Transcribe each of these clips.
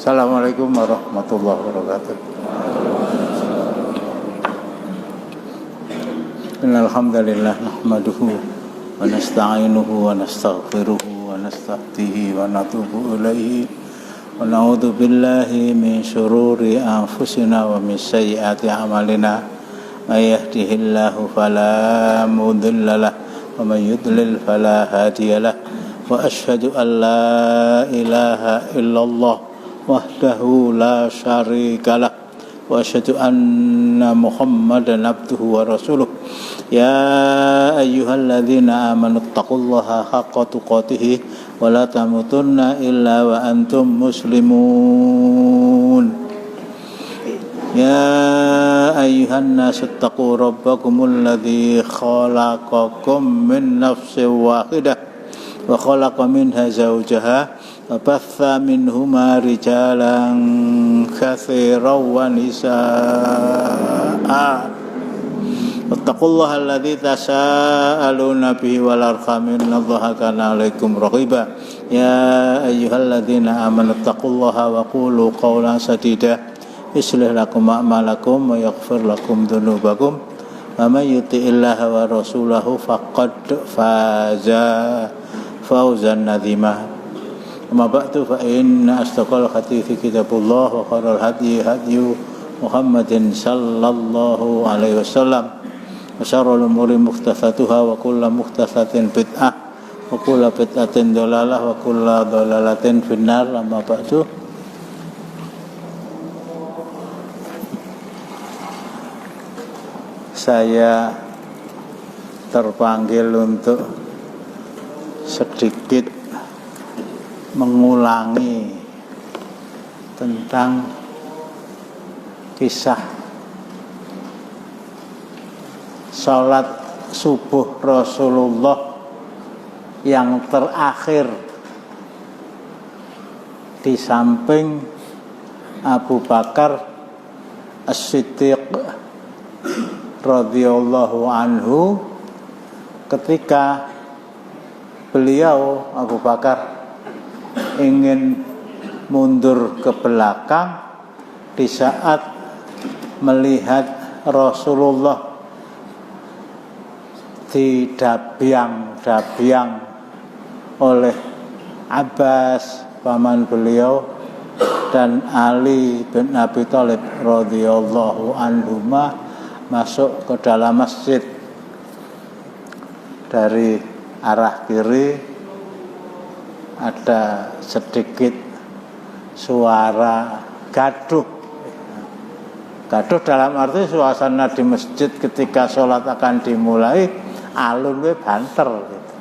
Assalamualaikum warahmatullahi wabarakatuh. Innal hamdalillah nahmaduhu wa nasta'inuhu wa nastaghfiruhu wa nastahdihi wa natubu ilaihi wa na'udzu billahi min syururi anfusina wa min sayyiati a'malina. May yahdihillahu fala mudilla lahu wa may yudlil fala hadiyalah. Wa asyhadu an la ilaha illallah wahdahu la syarikalah wa asyhadu anna Muhammadan abduhu wa rasuluh. Ya ayyuhalladzina amanu taqullaha haqqa tuqatih wa la tamutunna illa wa antum muslimun. Ya ayyuhan nasu taqu rabbakumul ladzi khalaqakum min nafsin wahidah wa khalaqa minha zawjaha wa batha minhuma rijalan katsiran wa nisaa. Wattaqullaha alladzi tasaaluna bihi wal arham innallaha kana 'alaikum raqiba. Ya ayyuhalladzina amanu taqullaha wa qulu qawlan sadida yuslih lakum a'malakum wa yaghfir lakum dzunubakum wa may yuti'illaha wa rasulahu faqad faza fawzan 'azima. Amma ba'du fa inna asdaqal hadithi kitabullah wa khairal hadyi hadyu Muhammadin sallallahu alaihi wasallam wa syarrul umuri muhdatsatuha wa kullu muhdatsatin bid'ah wa kullu bid'atin dhalalah wa kullu dhalalatin finnar. Amma ba'du. Saya terpanggil untuk sedikit mengulangi tentang kisah salat subuh Rasulullah yang terakhir di samping Abu Bakar As-Siddiq radhiyallahu anhu, ketika beliau Abu Bakar ingin mundur ke belakang di saat melihat Rasulullah didabyang-dabyang oleh Abbas paman beliau dan Ali bin Abi Thalib radhiyallahu anhuma masuk ke dalam masjid. Dari arah kiri ada sedikit suara gaduh. Gaduh dalam arti suasana di masjid ketika sholat akan dimulai alun banter gitu.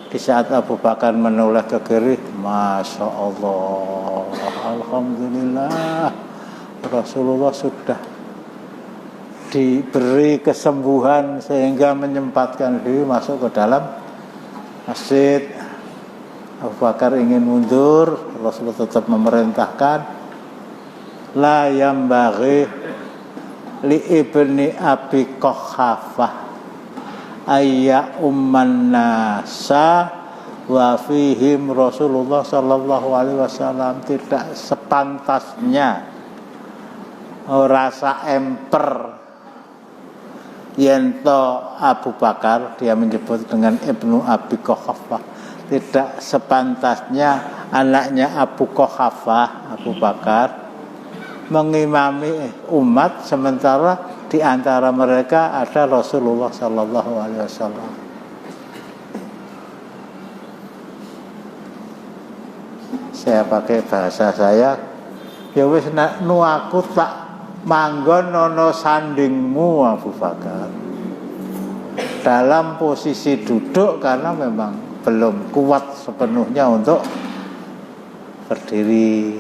Di saat Abu Bakar menoleh ke kiri, Masya Allah, Alhamdulillah, Rasulullah sudah diberi kesembuhan sehingga menyempatkan diri masuk ke dalam masjid. Abu Bakar ingin mundur, Rasulullah tetap memerintahkan, la yambaghi li ibni Abi Quhafah ayya umman nasa wa fihim Rasulullah sallallahu alaihi wasallam. Tidak sepantasnya rasa emper yento Abu Bakar, dia menyebut dengan Ibnu Abi Quhafah, tidak sepantasnya anaknya Abu Quhafah, Abu Bakar, mengimami umat sementara di antara mereka ada Rasulullah sallallahu alaihi wasallam. Saya pakai bahasa saya, ya wis nek nu aku tak manggon nono sandingmu Abu Bakar, dalam posisi duduk karena memang belum kuat sepenuhnya untuk berdiri.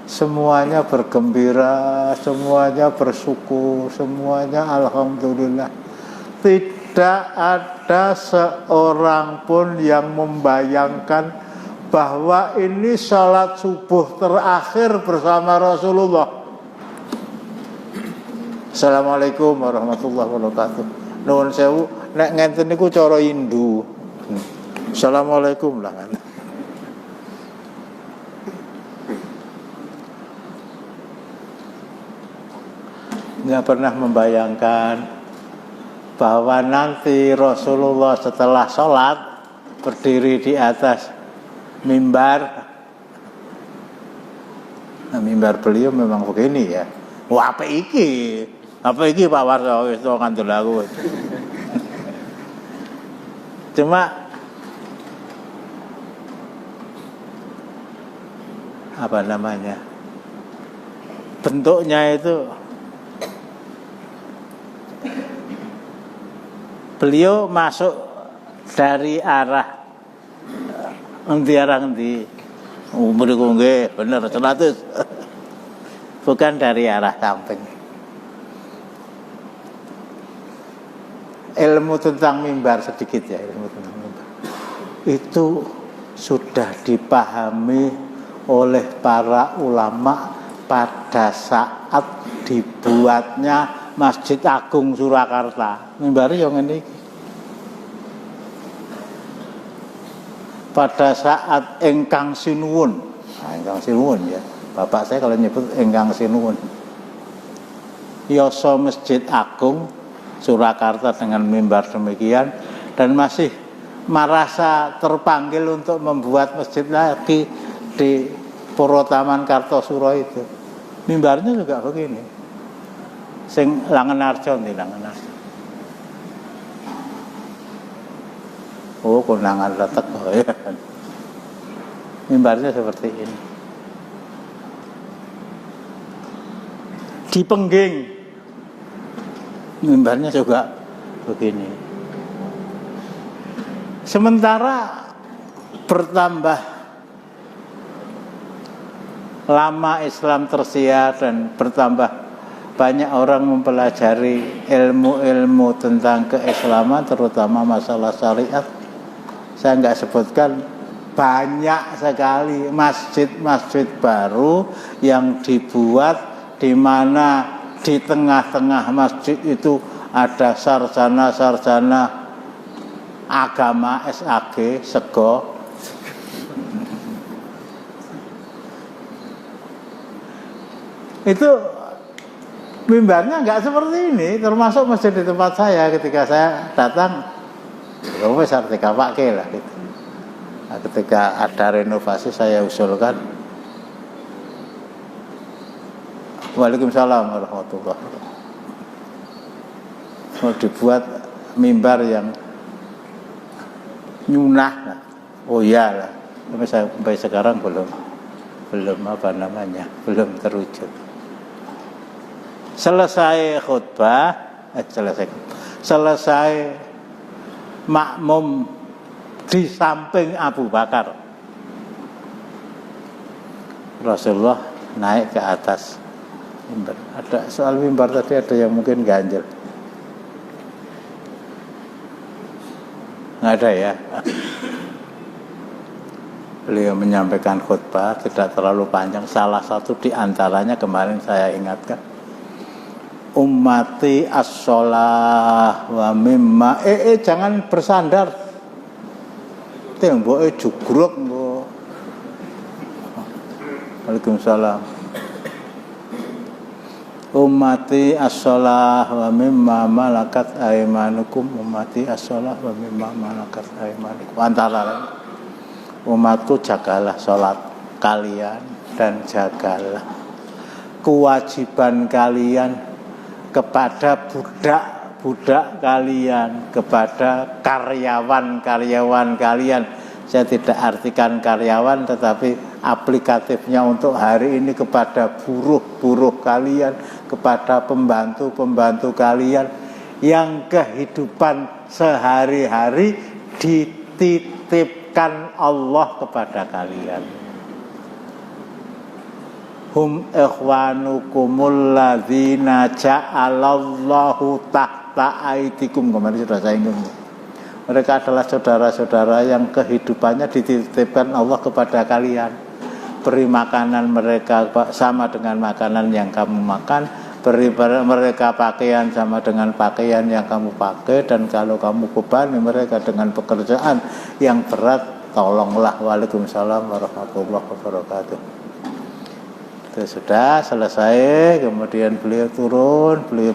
Semuanya bergembira, semuanya bersyukur, semuanya alhamdulillah. Tidak ada seorang pun yang membayangkan bahwa ini salat subuh terakhir bersama Rasulullah. Assalamualaikum warahmatullahi wabarakatuh. Nuwun sewu, nek ngenten niku cara Hindu. Assalamualaikum lah. nggak pernah membayangkan bahwa nanti Rasulullah setelah sholat berdiri di atas mimbar. Nah, mimbar beliau memang begini ya. Wah, apa iki? Apa iki Pak Warso wis ngandel aku. Cuma apa namanya? Bentuknya itu beliau masuk dari arah endi mriku nggih bener 100. Bukan dari arah samping. Ilmu tentang mimbar sedikit ya, ilmu tentang mimbar. Itu sudah dipahami oleh para ulama pada saat dibuatnya Masjid Agung Surakarta. Mimbar yang ini pada saat Engkang Sinuwun. Nah, Engkang Sinuwun ya. Bapak saya kalau nyebut Engkang Sinuwun. Yoso Masjid Agung Surakarta dengan mimbar demikian dan masih merasa terpanggil untuk membuat masjid lagi di Puro Taman Kartosuro itu. Mimbarnya juga begini. Sing Langenarjo nih Langenarjo. Oh, konangan letek oh ya. Mimbarnya seperti ini. Di Pengging mimbarnya juga begini. Sementara bertambah lama Islam tersiar dan bertambah banyak orang mempelajari ilmu-ilmu tentang keislaman, terutama masalah syariat. Saya nggak sebutkan, banyak sekali masjid-masjid baru yang dibuat di mana di tengah-tengah masjid itu ada sarjana-sarjana agama SAG, sego. Itu mimbarnya nggak seperti ini, termasuk masjid di tempat saya ketika saya datang, ya wes artikel pakai lah gitu. Nah, ketika ada renovasi saya usulkan. Waalaikumsalam warahmatullahi wabarakatuh. Mau dibuat mimbar yang nyunah. Oh iya lah. Sampai sekarang belum apa namanya, belum terwujud. Selesai makmum di samping Abu Bakar, Rasulullah naik ke atas mimbar. Ada soal mimbar tadi, ada yang mungkin ganjel. Nggak ada ya. Beliau menyampaikan khutbah tidak terlalu panjang. Salah satu di antaranya kemarin saya ingatkan, ummati as-sholah wa mimma jangan bersandar. Temboke jugruk kok. Waalaikumsalam. Ummati as-sholah wa mimma malakat aymanukum. Ummati as-sholah wa mimma malakat aymanukum. Antara lain, umatku jagalah sholat kalian dan jagalah kewajiban kalian kepada budak-budak kalian, kepada karyawan-karyawan kalian. Saya tidak artikan karyawan, tetapi aplikatifnya untuk hari ini kepada buruh-buruh kalian, kepada pembantu-pembantu kalian yang kehidupan sehari-hari dititipkan Allah kepada kalian. Hum ikhwanukumul ladzina ja'alallahu tahta aidikum. Kemarin sudah saya ingin. Mereka adalah saudara-saudara yang kehidupannya dititipkan Allah kepada kalian. Beri makanan mereka sama dengan makanan yang kamu makan, beri mereka pakaian sama dengan pakaian yang kamu pakai, dan kalau kamu bebani mereka dengan pekerjaan yang berat, tolonglah. Waalaikumsalam warahmatullahi wabarakatuh. Itu sudah selesai, kemudian beliau turun, beliau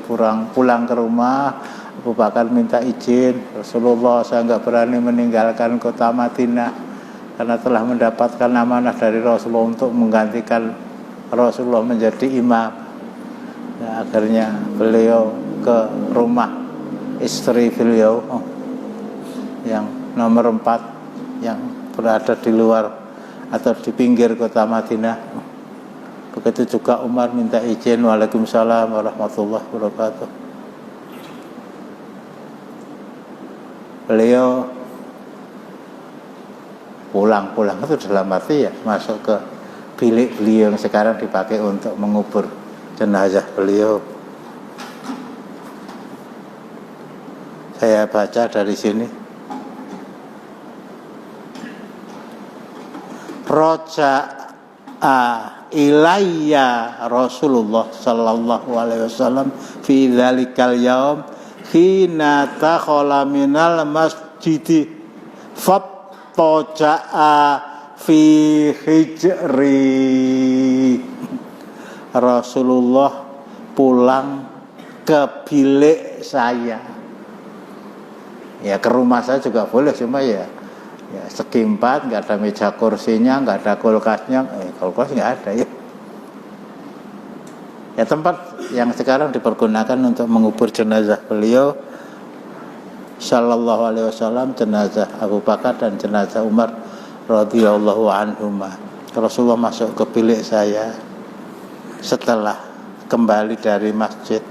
pulang ke rumah. Abu Bakar minta izin, Rasulullah, saya nggak berani meninggalkan kota Madinah karena telah mendapatkan amanah dari Rasulullah untuk menggantikan Rasulullah menjadi imam. Ya, akhirnya beliau ke rumah istri beliau yang nomor 4 yang berada di luar atau di pinggir kota Madinah. Begitu juga Umar minta izin. Waalaikumsalam warahmatullahi wabarakatuh. Beliau pulang itu dalam arti ya masuk ke bilik beliau yang sekarang dipakai untuk mengubur jenazah beliau. Saya baca dari sini. Roja'a ilayya Rasulullah sallallahu alaihi wasallam fi dzalikal yaum hina takhala minal masjidi fattaja'a fi hijri. Rasulullah pulang ke bilik saya. Ya ke rumah saya juga boleh, cuma ya segi 4, nggak ada meja kursinya, nggak ada kulkasnya, kulkas nggak ada ya. Ya tempat yang sekarang dipergunakan untuk mengubur jenazah beliau sallallahu alaihi wasallam, jenazah Abu Bakar dan jenazah Umar radhiyallahu anhuma. Rasulullah masuk ke bilik saya setelah kembali dari masjid.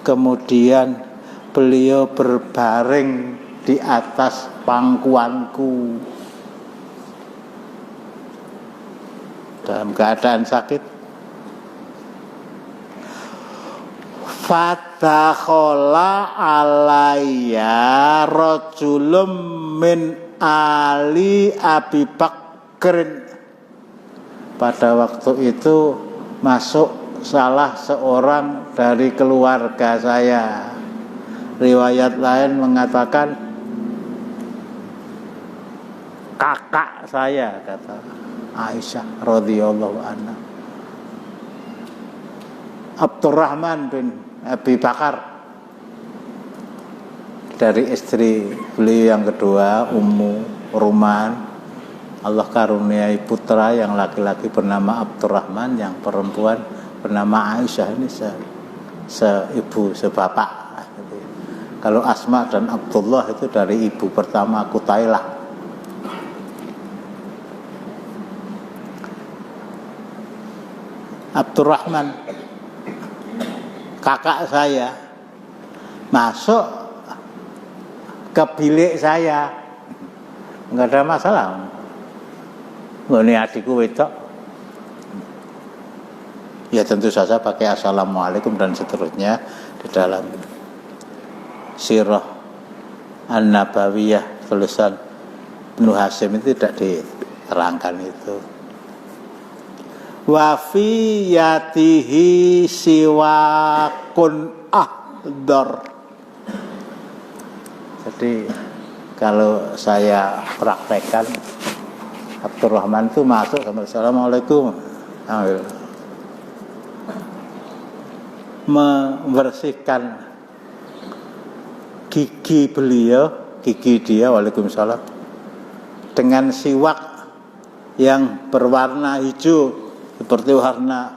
Kemudian beliau berbaring di atas pangkuanku dalam keadaan sakit. Fatakhola alayya rajulum min ali Abi Bakrin. Pada waktu itu masuk salah seorang dari keluarga saya. Riwayat lain mengatakan kakak saya, kata Aisyah radhiyallahu anha. Abdurrahman bin Abi Bakar, dari istri beliau yang kedua, Ummu Ruman. Allah karuniai putra yang laki-laki bernama Abdurrahman, yang perempuan bernama Aisyah. Ini seibu sebapak. Kalau Asma dan Abdullah itu dari ibu pertama Kutailah. Abdurrahman, kakak saya, masuk ke bilik saya, nggak ada masalah. Ini adikku wedok. Ya tentu saja pakai assalamualaikum dan seterusnya. Di dalam Sirah An-Nabawiyah tulisan Ibnu Hasyim itu tidak diterangkan itu. Wa fi yatihi siwakun ahdar. Jadi kalau saya praktekkan, Abdurrahman itu masuk sama assalamualaikum, membersihkan gigi beliau, gigi dia, waalaikumsalam, dengan siwak yang berwarna hijau seperti warna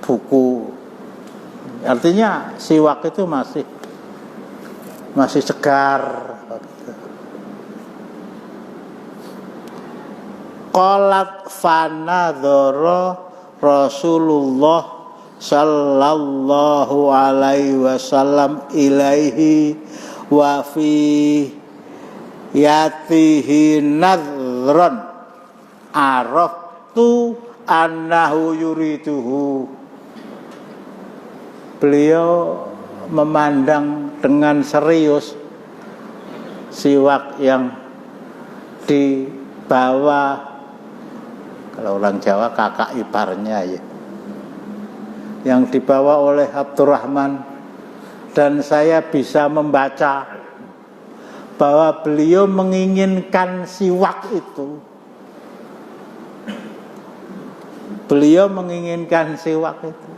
buku. Artinya siwak itu masih segar. Qalat fanadhara Rasulullah sallallahu alaihi wasallam ilaihi wa fi yatihi nadhran araftu annahu yuriduhu. Beliau memandang dengan serius siwak yang dibawa, kalau orang Jawa kakak iparnya ya, yang dibawa oleh Abdurrahman, dan saya bisa membaca bahwa beliau menginginkan siwak itu. Beliau menginginkan siwak itu.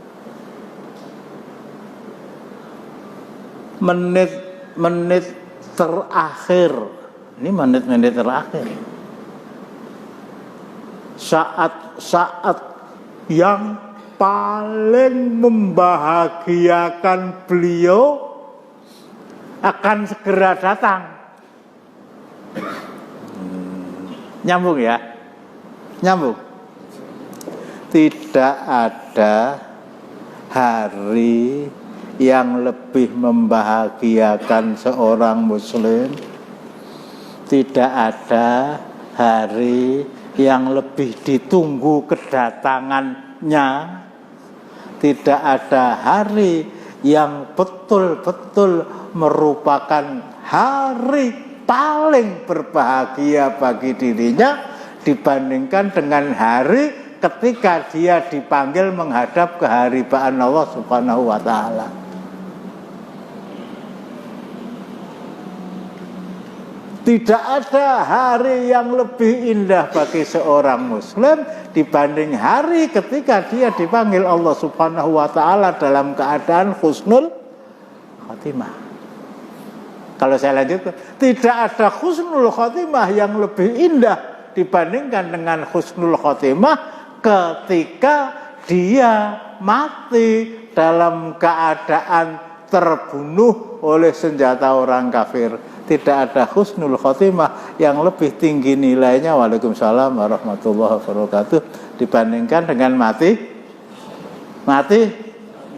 Menit-menit terakhir, ini menit-menit terakhir, saat-saat yang paling membahagiakan beliau akan segera datang. Nyambung ya? Nyambung. Tidak ada hari yang lebih membahagiakan seorang muslim. Tidak ada hari yang lebih ditunggu kedatangannya. Tidak ada hari yang betul-betul merupakan hari paling berbahagia bagi dirinya dibandingkan dengan hari ketika dia dipanggil menghadap keharibaan Allah Subhanahu wa taala. Tidak ada hari yang lebih indah bagi seorang muslim dibanding hari ketika dia dipanggil Allah Subhanahu wa taala dalam keadaan husnul khotimah. Kalau saya lanjutkan, tidak ada husnul khotimah yang lebih indah dibandingkan dengan husnul khotimah ketika dia mati dalam keadaan terbunuh oleh senjata orang kafir. Tidak ada husnul khotimah yang lebih tinggi nilainya, waalaikumsalam warahmatullahi wabarakatuh, dibandingkan dengan mati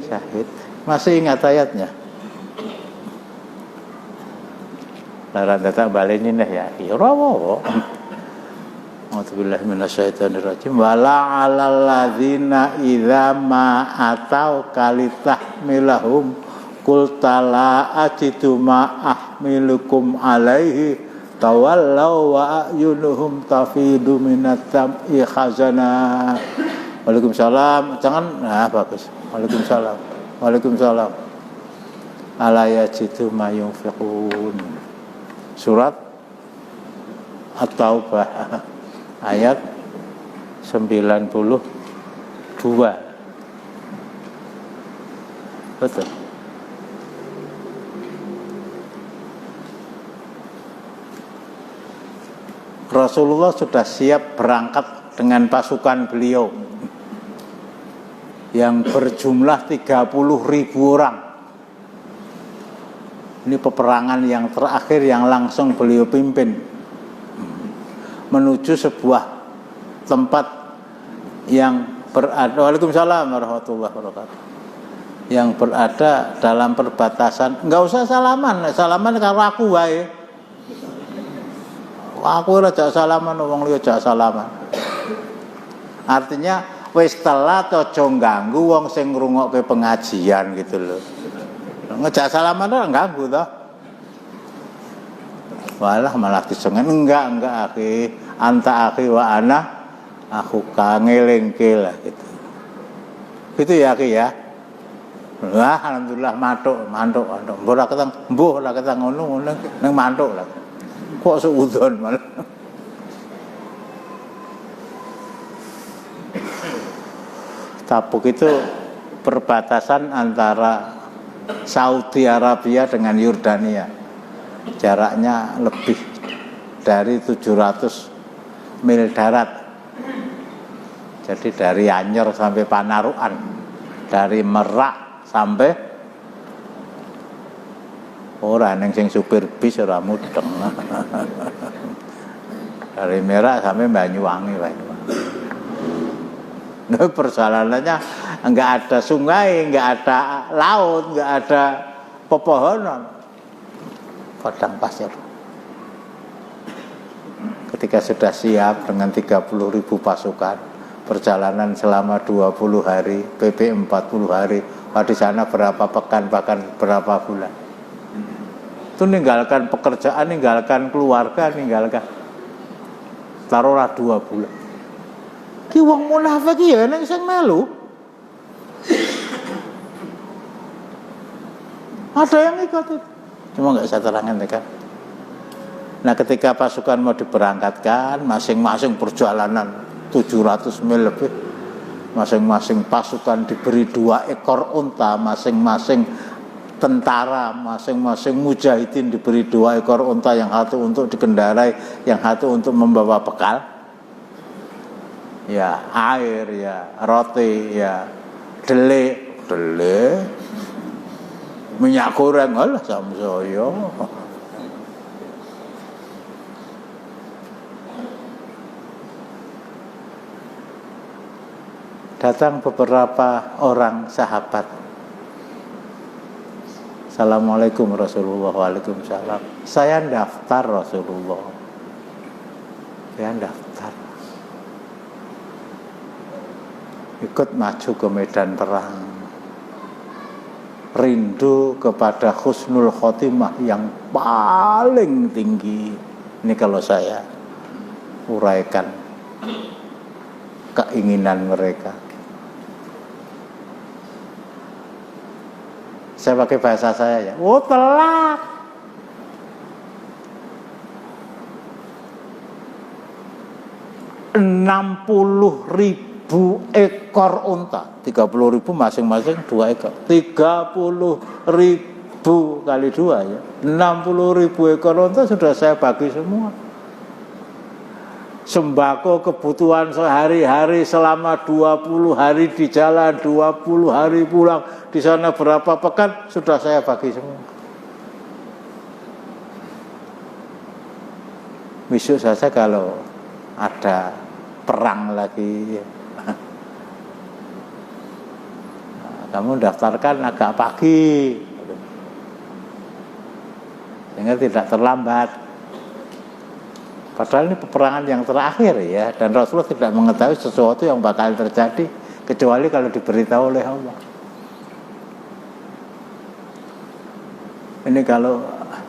syahid. Masih ingat ayatnya? Larang datang balinin ya. Irawo. A'udzubillahi minasyaitonirrajim. Wala 'alal ladzina idza ma atau kalitahmilahum qulta la ajidu ma ahmilukum alaihi tawallaw wa ayunuhum tafidu minat tam'i khazana. Waalaikumsalam. Jangan bagus. Waalaikumsalam. Ala yajidu ma yunfiqun. Surat At-Taubah ayat 92. Betul. Rasulullah sudah siap berangkat dengan pasukan beliau yang berjumlah 30.000 orang. Ini peperangan yang terakhir yang langsung beliau pimpin menuju sebuah tempat yang berada, waalaikumsalam warahmatullahi wabarakatuh, yang berada dalam perbatasan. Enggak usah salaman karo aku wae. Aku ora jak salaman, wong liya jak salaman. Artinya wis telat aja ganggu wong sing ngrungokke pengajian gitu loh. Ngejak salaman ora ganggu toh. Malah disengen enggak akhi, anta akhi wa ana aku kangelengke lah gitu. Gitu ya akhi ya. Wah alhamdulillah mantuk. Mbuh ora ketang ngono nang mantuk lah. Kok seudon malah. Tabuk itu perbatasan antara Saudi Arabia dengan Yordania. Jaraknya lebih dari 700 mil darat. Jadi dari Anyer sampai Panarukan, dari Merak sampai ora ning sing supir bis ora mudeng. Dari Merak sampai Banyuwangi. Nah, perjalanannya enggak ada sungai, enggak ada laut, enggak ada pepohonan, padang pasir. Ketika sudah siap dengan 30.000 pasukan, perjalanan selama 20 hari, PP 40 hari, di sana berapa pekan, bahkan berapa bulan. Itu ninggalkan pekerjaan, ninggalkan keluarga, ninggalkan taruhlah 2 bulan. Ki wong munafik ya nek sing melu. Ada yang ikut itu. Cuma enggak saya terangkan kan. Nah, ketika pasukan mau diberangkatkan, masing-masing perjalanan 700 mil lebih. Masing-masing pasukan diberi 2 ekor unta, masing-masing tentara, masing-masing mujahidin diberi 2 ekor unta, yang satu untuk dikendarai, yang satu untuk membawa bekal. Ya, air, ya, roti, ya, dele, minyak goreng, alah samsoyo. Datang beberapa orang sahabat. Assalamualaikum Rasulullah. Waalaikumsalam. Saya daftar Rasulullah. Saya daftar. Ikut maju ke medan perang. Rindu kepada husnul khotimah yang paling tinggi. Ini kalau saya uraikan keinginan mereka. Saya pakai bahasa saya ya. Oh, telat. Ribu ekor unta. 30.000 masing-masing 2 ekor. 30.000 kali 2 ya. 60.000 ekor unta sudah saya bagi semua. Sembako kebutuhan sehari-hari selama 20 hari di jalan, 20 hari pulang, di sana berapa pekan sudah saya bagi semua. Besok saja kalau ada perang lagi, kamu daftarkan agak pagi, sehingga tidak terlambat. Padahal ini peperangan yang terakhir ya, dan Rasulullah tidak mengetahui sesuatu yang bakal terjadi kecuali kalau diberitahu oleh Allah. Ini kalau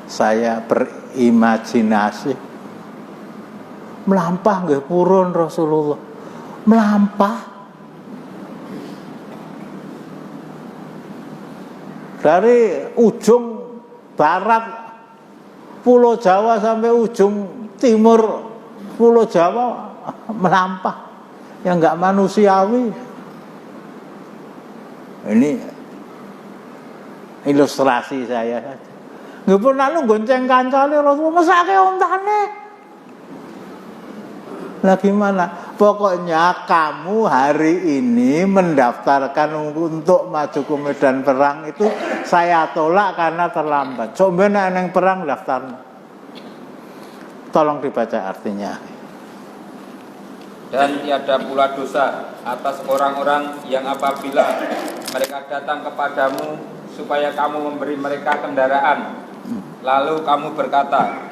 saya berimajinasi, melampah nggih purun Rasulullah, melampah dari ujung barat Pulau Jawa sampai ujung timur Pulau Jawa, melampah yang nggak manusiawi. Ini ilustrasi saya saja. Nggih pun lalu gonceng kancane Rasulullah, mesake ontane. Lah gimana? Pokoknya kamu hari ini mendaftarkan untuk maju ke medan perang itu saya tolak karena terlambat. Coba neng perang daftar. Tolong dibaca artinya. Dan tiada pula dosa atas orang-orang yang apabila mereka datang kepadamu supaya kamu memberi mereka kendaraan, lalu kamu berkata,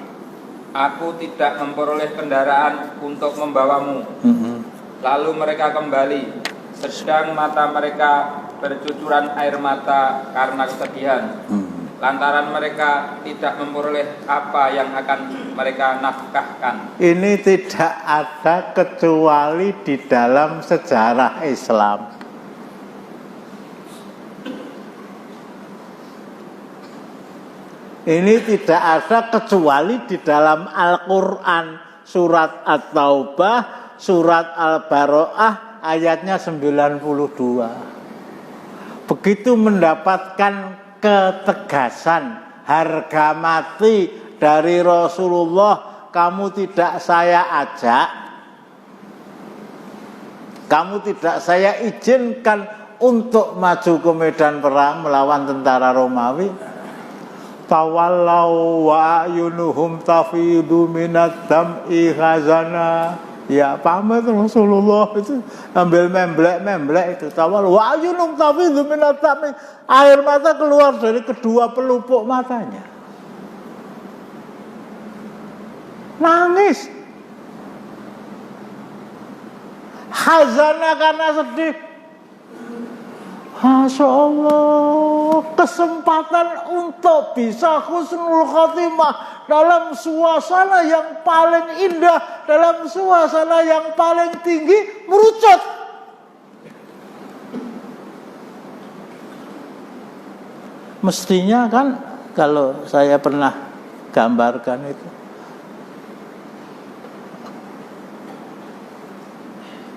aku tidak memperoleh kendaraan untuk membawamu. Lalu mereka kembali, sedang mata mereka bercucuran air mata karena kesedihan, lantaran mereka tidak memperoleh apa yang akan mereka nafkahkan. Ini tidak ada kecuali di dalam sejarah Islam. Ini tidak ada kecuali di dalam Al-Quran, surat At-Taubah, surat Al-Baro'ah, ayatnya 92. Begitu mendapatkan ketegasan harga mati dari Rasulullah, kamu tidak saya ajak, kamu tidak saya izinkan untuk maju ke medan perang melawan tentara Romawi. Tawallau wa ayunuhum tafidu minad dam'i khazana. Ya, pamit Rasulullah itu ambil memblek itu. Tawallau wa ayunuhum tafidu minad dam'i. Air mata keluar dari kedua pelupuk matanya. Nangis. Khazana karena sedih. Masya Allah, kesempatan untuk bisa husnul khotimah dalam suasana yang paling indah, dalam suasana yang paling tinggi, merucut. Mestinya kan, kalau saya pernah gambarkan itu,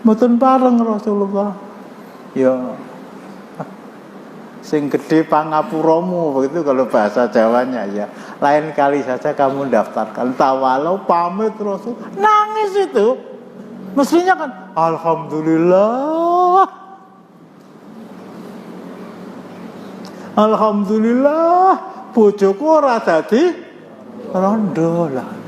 mboten bareng Rasulullah Ya sing gede pangapuramu begitu kalau bahasa Jawanya ya. Lain kali saja kamu daftarkan tawalau pamit Rasul. Nangis itu. Mestinya kan alhamdulillah. Alhamdulillah bojoku ora dadi rondo lah.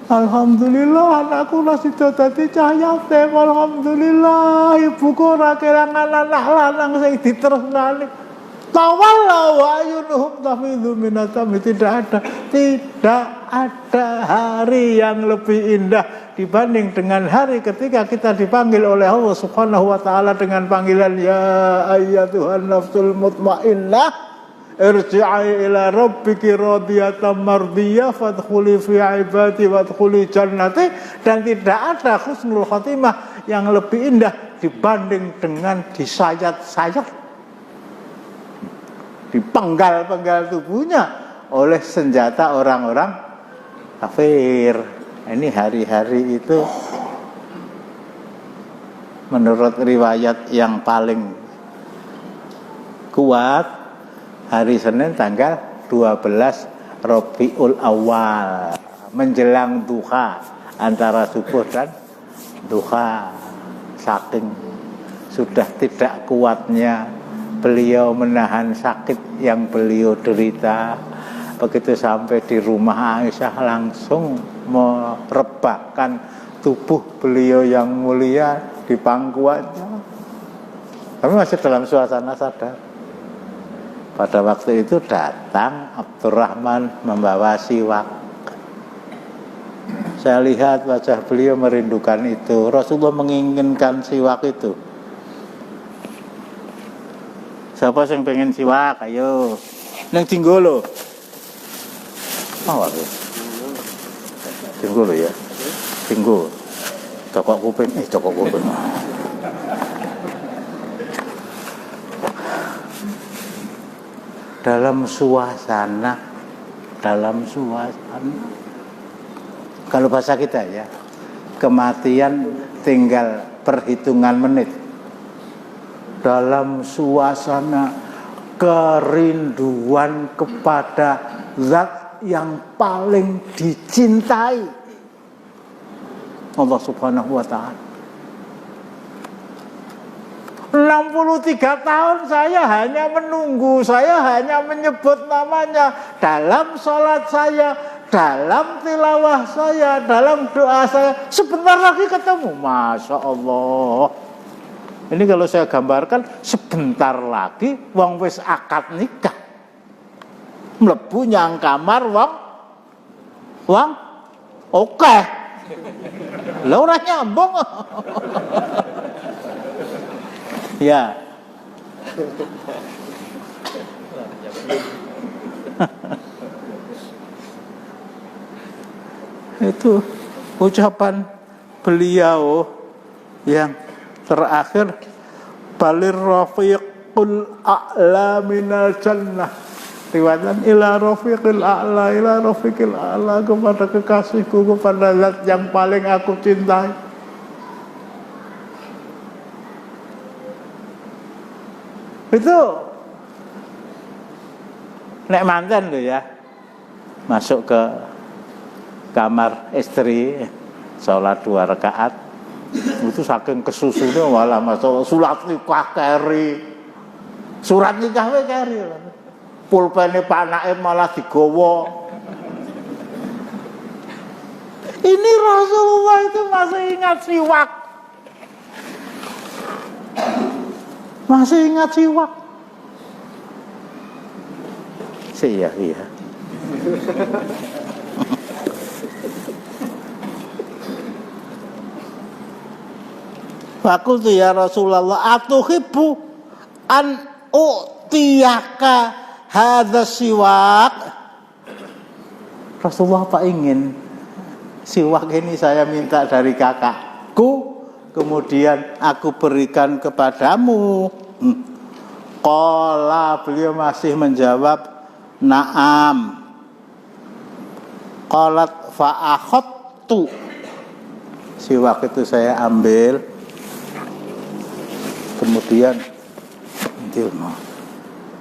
Alhamdulillah anakku masih dadi cahya tem. Alhamdulillah ibuku ora kelangan anak lanang sing ditresnani. Tawallau ayunuhum tafidhu minatami. Tidak ada hari yang lebih indah dibanding dengan hari ketika kita dipanggil oleh Allah Subhanahu wa taala dengan panggilan ya ayyatuhan nafsul mutmainnah irji'i ila rabbiki radiyatan mardiyah fadkhuli fi ibadi wadkhuli jannati. Dan tidak ada husnul khotimah yang lebih indah dibanding dengan disayat-sayat, dipenggal-penggal tubuhnya oleh senjata orang-orang kafir. Ini hari-hari itu menurut riwayat yang paling kuat hari Senin tanggal 12 Rabiul Awal menjelang duha, antara subuh dan duha. Saking sudah tidak kuatnya beliau menahan sakit yang beliau derita, begitu sampai di rumah Aisyah langsung merebahkan tubuh beliau yang mulia di pangkuannya. Kami masih dalam suasana sadar. Pada waktu itu datang Abdurrahman membawa siwak. Saya lihat wajah beliau merindukan itu. Rasulullah menginginkan siwak itu. Siapa yang pengen siwak? Ayo. Nang tinggal lo. Oh, tinggal lo ya. Tinggal. Cokok kuping. Cokok kuping. Dalam suasana kalau bahasa kita ya, kematian tinggal perhitungan menit. Dalam suasana kerinduan kepada zat yang paling dicintai Allah Subhanahu wa ta'ala. 63 tahun saya hanya menunggu, saya hanya menyebut namanya dalam sholat saya, dalam tilawah saya, dalam doa saya. Sebentar lagi ketemu. Masya Allah. Ini kalau saya gambarkan, sebentar lagi wong wis akad nikah, mlebu nyang kamar wong oke. Lah ora nyambung. Ya. Itu ucapan beliau yang terakhir, balir rafiqul a'la minal jannah. Riwayat ila rafiqil a'la, ila rafiqil a'la, kepada kekasihku, kepada zat yang paling aku cintai. Itu nek manten loh ya, masuk ke kamar istri, sholat 2 rakaat, itu saking kesusunya malah masuk surat nikah keri, surat nikah keri, pulpene panake malah digowo. Ini Rasulullah itu masih ingat siwak. Masih ingat siwak. Iya. Fakultu ya Rasulullah, atuhibbu an u'tiyaka hadza siwak. Rasulullah, apa ingin siwak ini saya minta dari kakakku, kemudian aku berikan kepadamu. Qala, beliau masih menjawab na'am. Qalat fa'akhadtu, siwak itu saya ambil, Kemudian itu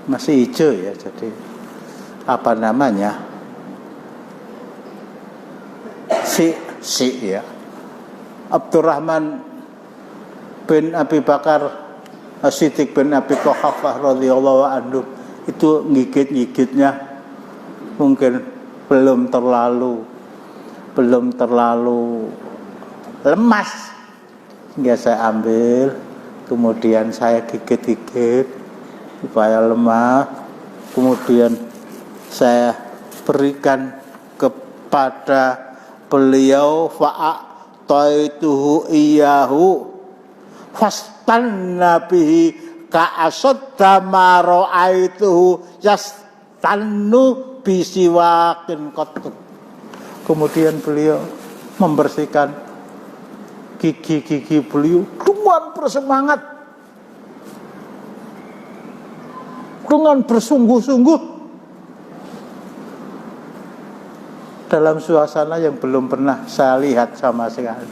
masih hijau ya, jadi apa namanya, si ya, Abdurrahman bin Abi Bakar As-Siddiq bin Abi Quhafah radhiyallahu anhu itu gigit-gigitnya mungkin belum terlalu lemas, sehingga saya ambil, kemudian saya gigit-gigit supaya lemah, kemudian saya berikan kepada beliau, fa'ataituhu iyahu fastanna bihi ka'asadda ma ra'aituhu yastannu bisiwakin qattu. Kemudian beliau membersihkan gigi-gigi beliau dengan bersemangat, dengan bersungguh-sungguh, dalam suasana yang belum pernah saya lihat sama sekali.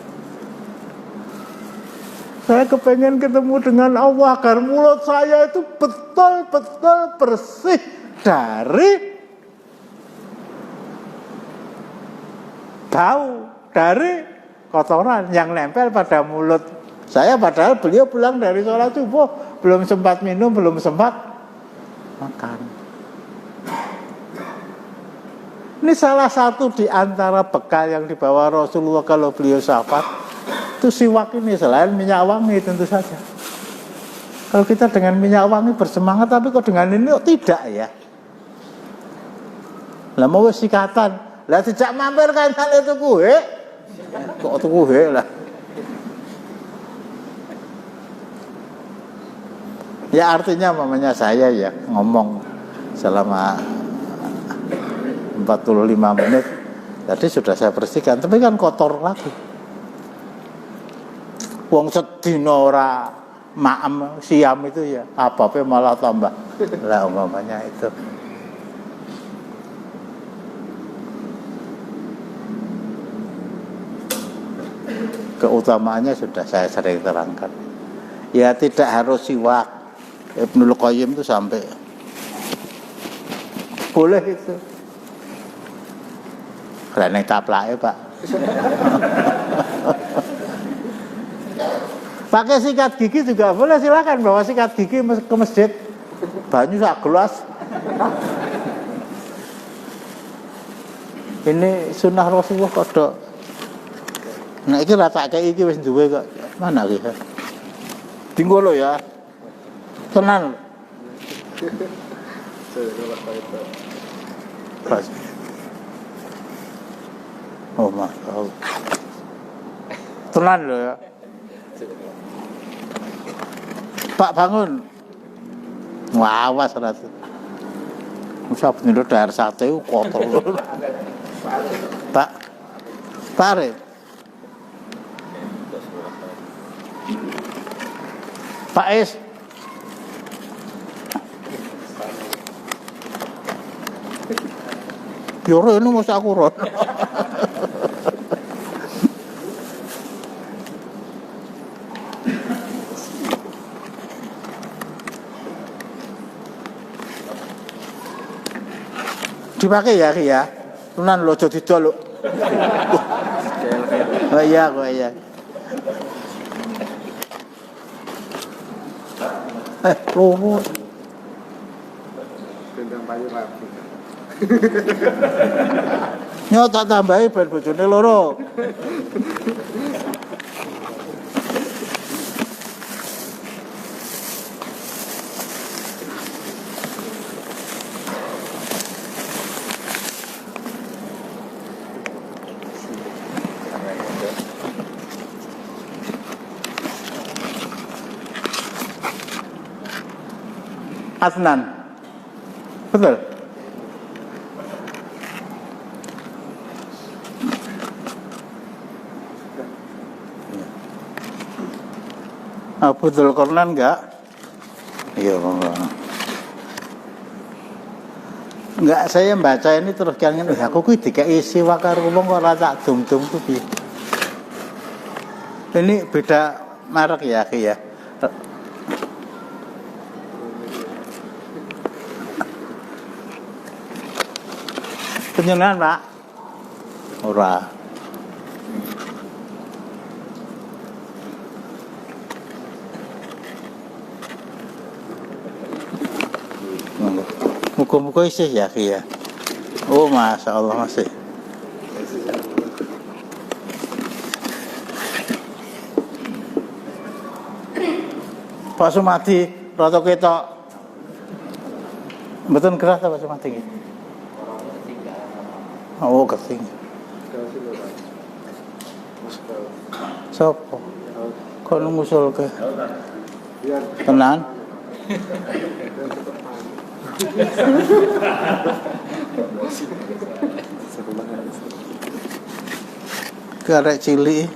Saya kepengen ketemu dengan Allah agar mulut saya itu betul-betul bersih dari bau, dari kotoran yang nempel pada mulut saya. Padahal beliau pulang dari sholat subuh, belum sempat minum, belum sempat makan. Ini salah satu di antara bekal yang dibawa Rasulullah kalau beliau syafat, itu siwak ini, selain minyak wangi tentu saja. Kalau kita dengan minyak wangi bersemangat, tapi kok dengan ini kok tidak ya? Lah mau sikatan, lah tidak mampir kan itu kue, kok itu kue lah. Ya artinya mamanya saya ya ngomong selama 45 menit, tadi sudah saya bersihkan, tapi kan kotor lagi. Wong sedina ora maem siam itu ya, apa-apa malah tambah. Lah umpamanya itu. Keutamaannya sudah saya sering terangkan. Ya tidak harus siwak. Ibnul Qayyim itu sampai boleh itu. Reneng taplake, Pak. Pakai sikat gigi juga boleh, silakan bawa sikat gigi ke masjid. Banyu sak gelas. Ini sunnah Rasulullah kodok. Nah iki ratake iki wis duwe kok. Mana iki? Dinggo lho ya. Tenan. Pas. Oh Masya Allah. Tenan lho ya. Pak bangun. Wah, awas ratu. Musa bener daerah sate kotor. Pak. Pare. Pak Es. Yoro ini mesti aku ron. Dipakai ya Ki ya. Tenan lho aja didol lho. Oh iya kok iya. Loro. Gendang payu rapi. Nyok tak tambahi ben bojone loro. Adnan. Betul? Abu Dzulqarnain enggak? Iya, enggak, saya baca ini terus kangen, aku kuwi dikai siwak karo wong kok ora tak dum-dum ku piye. Ini beda merek ya, Ki ya. Panjenengan, Pak? Ora. Muka-muka isih ya, Ki ya. Oh, Masya Allah masih. Pak Sumadi, rata ketok. Mboten gerah ta Pak Sumadi iki? Oh, keting. Sopo? Kok ngusulke? Tenan? Karek cilik.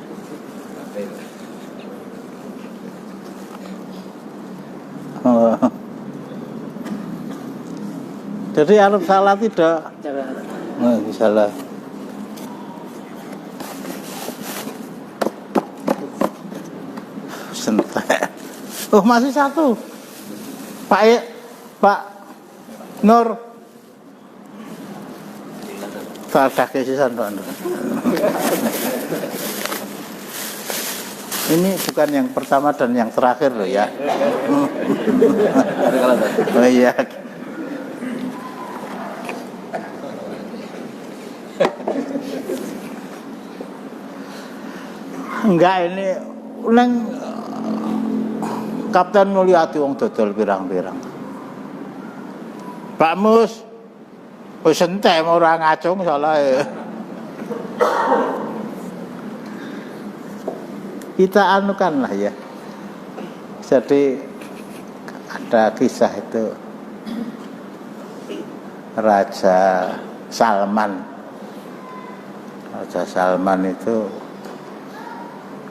Oh. Jadi arep salah tidak? Nah, salah. Sentek. Oh, masih satu. Pak Nur. Salah kesisan Pak Nur. Ini bukan yang pertama dan yang terakhir loh ya. Oh iya. Enggak, ini neng Kapten Mulyadi wong dodol pirang-pirang. Pak Mus, wis entek ora ngacung salahe. Kita anukan lah ya. Jadi ada kisah itu Raja Salman. Raja Salman itu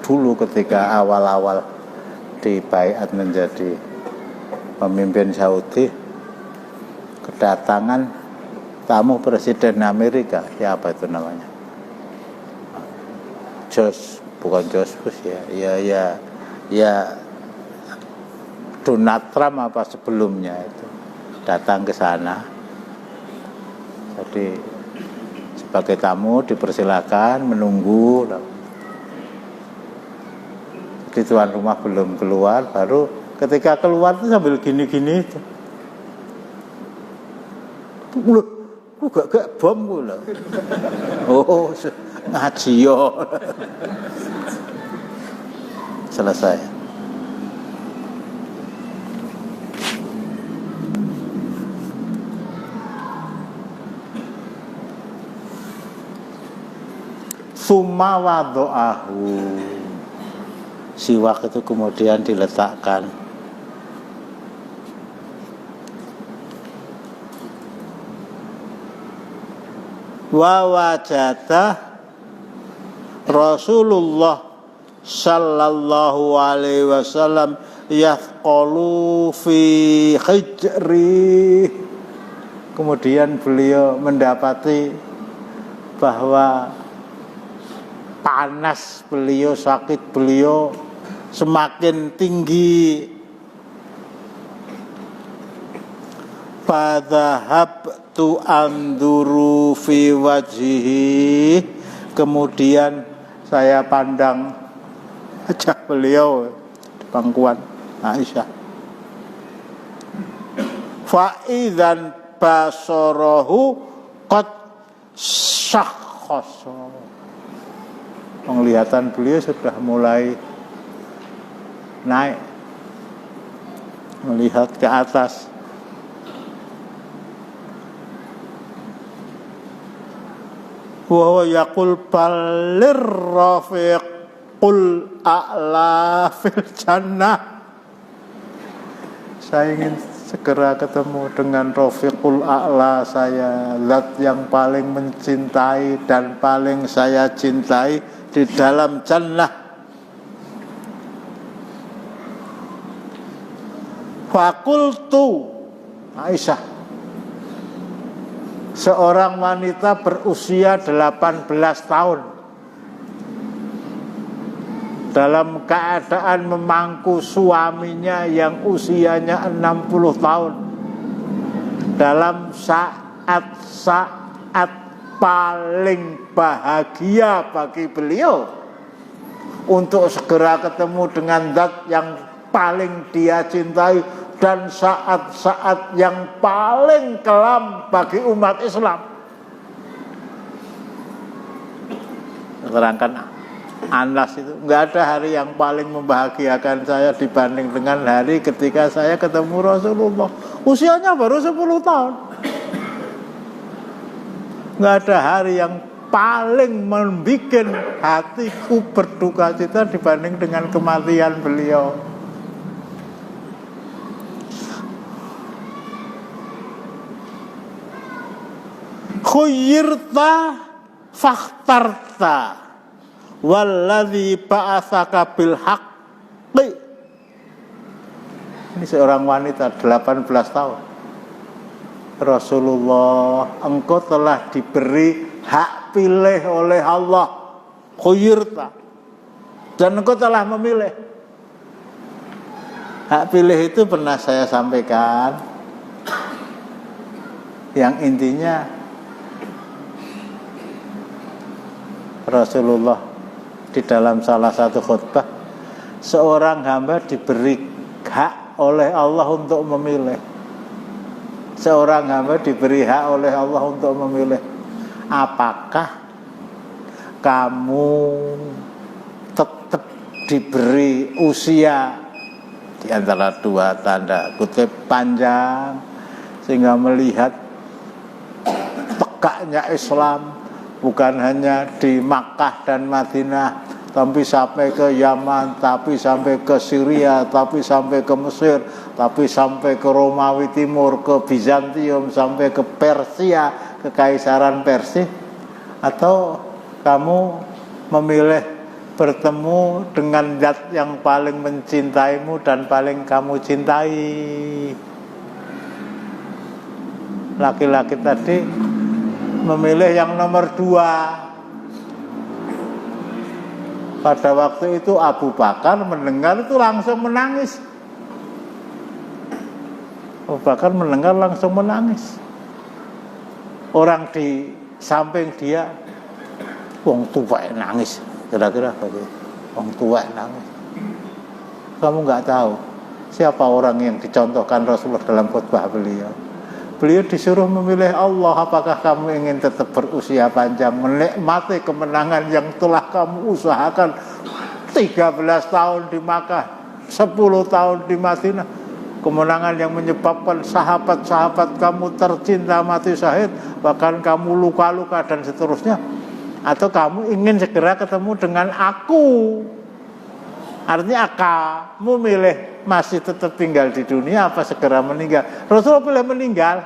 dulu ketika awal-awal dibaiat menjadi pemimpin Saudi, kedatangan tamu Presiden Amerika, siapa itu namanya? Bukan George Bush ya Donald Trump apa sebelumnya itu datang ke sana. Jadi sebagai tamu dipersilakan menunggu. Jadi tuan rumah belum keluar, baru ketika keluar itu sambil gini-gini itu. Loh, gak bom loh. Oh, ngaji yo. Selesai. Summa wadu'ahu. Siwak itu kemudian diletakkan. Wa wajada Rasulullah sallallahu alaihi wasallam yathqalu fi hijri. Kemudian beliau mendapati bahwa panas beliau, sakit beliau semakin tinggi. Fadhahabtu anduru fi wajhihi. Kemudian saya pandang wajah beliau di pangkuan Aisyah. Fa'idzan basarahu qad syakhasa. Penglihatan beliau sudah mulai naik, melihat ke atas. Wa yaqul balir rafiqul a'la fil jannah. Saya ingin segera ketemu dengan Rafiqul A'la saya, zat yang paling mencintai dan paling saya cintai di dalam jannah. Fakultu Aisyah, seorang wanita berusia 18 tahun, dalam keadaan memangku suaminya yang usianya 60 tahun dalam saat-saat paling bahagia bagi beliau untuk segera ketemu dengan zat yang paling dia cintai dan saat-saat yang paling kelam bagi umat Islam. Terangkan Anas itu, nggak ada hari yang paling membahagiakan saya dibanding dengan hari ketika saya ketemu Rasulullah. Usianya baru 10 tahun. Nggak ada hari yang paling membuat hatiku berduka cita dibanding dengan kematian beliau. Khuyyirta fakhtarta walladzi ba'atsaka bil haqqi. Ini seorang wanita 18 tahun. Rasulullah, engkau telah diberi hak pilih oleh Allah. Khuyyirta, dan engkau telah memilih. Hak pilih itu pernah saya sampaikan, yang intinya Rasulullah di dalam salah satu khutbah, seorang hamba diberi hak oleh Allah untuk memilih. Seorang hamba diberi hak oleh Allah untuk memilih. Apakah kamu tetap diberi usia di antara dua tanda kutip panjang sehingga melihat tegaknya Islam bukan hanya di Makkah dan Madinah, tapi sampai ke Yaman, tapi sampai ke Syria, tapi sampai ke Mesir, tapi sampai ke Romawi Timur, ke Bizantium, sampai ke Persia, kekaisaran Persia. Atau kamu memilih bertemu dengan zat yang paling mencintaimu dan paling kamu cintai. Laki-laki tadi memilih yang nomor 2. Pada waktu itu Abu Bakar mendengar itu langsung menangis. Abu Bakar mendengar langsung menangis. Orang di samping dia, wong tua nangis, kira-kira begitu. Wong tua nangis. Kamu nggak tahu siapa orang yang dicontohkan Rasulullah dalam khutbah beliau. Beliau disuruh memilih Allah. Apakah kamu ingin tetap berusia panjang, menikmati kemenangan yang telah kamu usahakan 13 tahun di Makkah, 10 tahun di Madinah, kemenangan yang menyebabkan sahabat-sahabat kamu tercinta mati syahid, bahkan kamu luka-luka dan seterusnya? Atau kamu ingin segera ketemu dengan aku? Artinya kamu milih masih tetap tinggal di dunia apa segera meninggal? Rasulullah pilih meninggal.